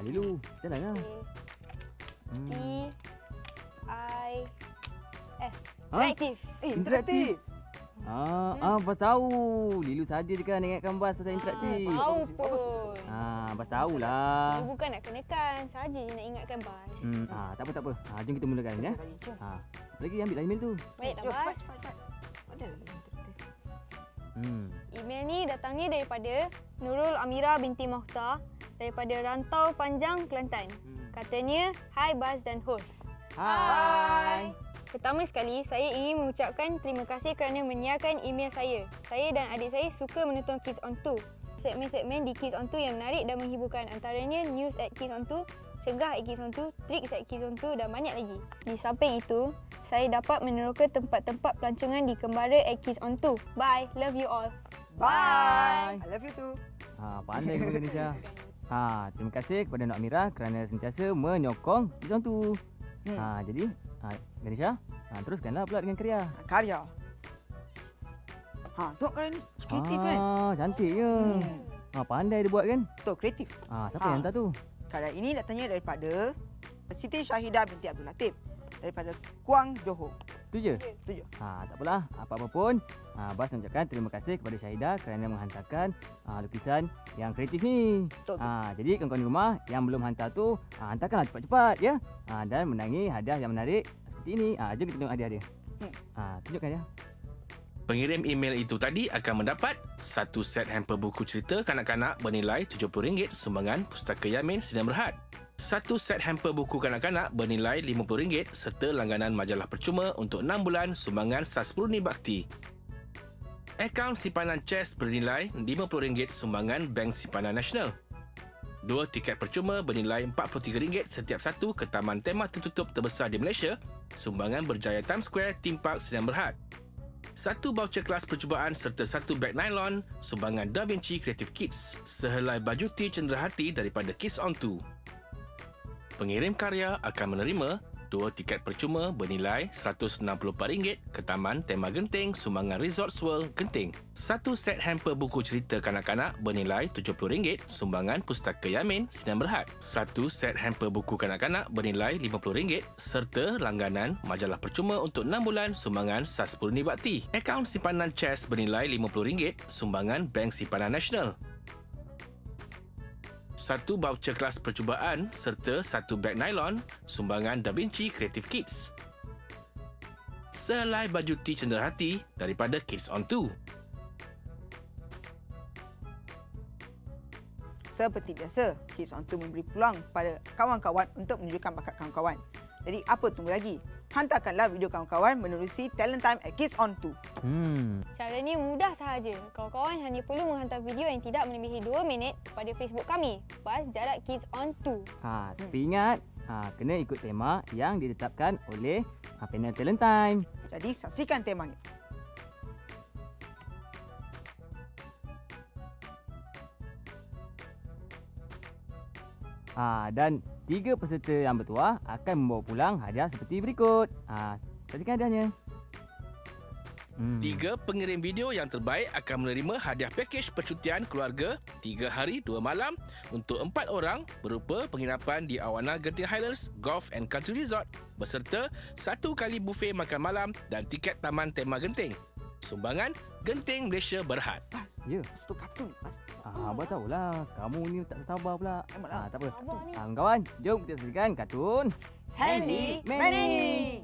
Lilu, jalan lah. T-I-F. Interaktif. Interaktif. Bas tahu. Lilu saja je kan ingatkan Bas pasal interaktif. Tahu pun. Bas tahulah. Bukan nak kenakan, saja je nak ingatkan Bas. Tak apa. Jom kita mulakan ya. Lagi ambillah email tu. Baiklah Bas. Ada. Email ni datangnya daripada Nurul Amira binti Mohtar daripada Rantau Panjang, Kelantan. Katanya, "Hai Bas dan hos." Hai. Pertama sekali, saya ingin mengucapkan terima kasih kerana menyiarkan email saya. Saya dan adik saya suka menonton Kids on 2. Segmen-segmen di Kids on 2 yang menarik dan menghiburkan, antaranya News at Kids on 2, Cegah at Kids on 2, Tricks at Kids on 2 dan banyak lagi. Di samping itu, saya dapat meneroka tempat-tempat pelancongan di Kembara at Kids on 2. Bye. Love you all. Bye. I love you too. Pandai kau Ganesha. Terima kasih kepada Nok Amira kerana sentiasa menyokong Kids on 2. Jadi Ganesha, teruskanlah pula dengan karya. Karya. Tengok karya ni. Kreatif kan? Cantiknya. Pandai dia buat kan? Betul, kreatif. Siapa yang hantar tu? Karya ini datangnya daripada Siti Syahidah binti Abdul Latif daripada Kuang, Johor. Tu je? Tu je. Tak apalah. Apa-apa pun, Bas nak ucapkan terima kasih kepada Syahidah kerana menghantarkan lukisan yang kreatif ni. Betul. Jadi kawan-kawan di rumah yang belum hantar tu, hantarkanlah cepat-cepat ya. Dan menangi hadiah yang menarik seperti ini. Jom kita tengok hadiah dia. Tunjukkan ya. Pengirim email itu tadi akan mendapat satu set hamper buku cerita kanak-kanak bernilai RM70 sumbangan Pustaka Yamin Sdn Bhd. Satu set hamper buku kanak-kanak bernilai RM50 serta langganan majalah percuma untuk 6 bulan sumbangan SAS Purni Bakti. Akaun simpanan CHES bernilai RM50 sumbangan Bank Simpanan Nasional. 2 tiket percuma bernilai RM43 setiap satu ke taman tema tertutup terbesar di Malaysia, sumbangan Berjaya Times Square Theme Park Sdn Bhd. 1 voucher kelas percubaan serta 1 beg nylon sumbangan Da Vinci Creative Kids, sehelai baju tee cenderahati daripada Kids on 2. Pengirim karya akan menerima 2 tiket percuma bernilai RM164 ke Taman Tema Genting sumbangan Resorts World Genting. 1 set hamper buku cerita kanak-kanak bernilai RM70 sumbangan Pustaka Yamin Sdn Bhd. 1 set hamper buku kanak-kanak bernilai RM50 serta langganan majalah percuma untuk 6 bulan sumbangan SAS Purni Bakti. Akaun simpanan CHES bernilai RM50 sumbangan Bank Simpanan Nasional. 1 voucher kelas percubaan serta 1 beg nylon sumbangan Da Vinci Creative Kids. Sehelai baju tee cenderahati daripada Kids on 2. Seperti biasa, Kids on 2 memberi peluang kepada kawan-kawan untuk menunjukkan bakat kawan-kawan. Jadi apa tunggu lagi? Hantarkanlah video kawan-kawan menerusi Talent Time at Kids on 2. Caranya mudah sahaja. Kawan-kawan hanya perlu menghantar video yang tidak melebihi 2 minit kepada Facebook kami, Bas Jarak Kids on 2. Tapi ingat, kena ikut tema yang ditetapkan oleh panel Talent Time. Jadi saksikan temanya. Dan 3 peserta yang bertuah akan membawa pulang hadiah seperti berikut. Saksikan hadiahnya. 3 pengirim video yang terbaik akan menerima hadiah pakej percutian keluarga 3 hari 2 malam untuk 4 orang berupa penginapan di Awana Genting Highlands Golf and Country Resort beserta 1 kali buffet makan malam dan tiket Taman Tema Genting. Sumbangan Genting Malaysia Berhad. Bas, Ya. tu kartun, Bas. Abang tahulah, kamu ni tak sabar pula. Memanglah. Tak apa. Kawan-kawan, jom kita saksikan kartun Handy Manny.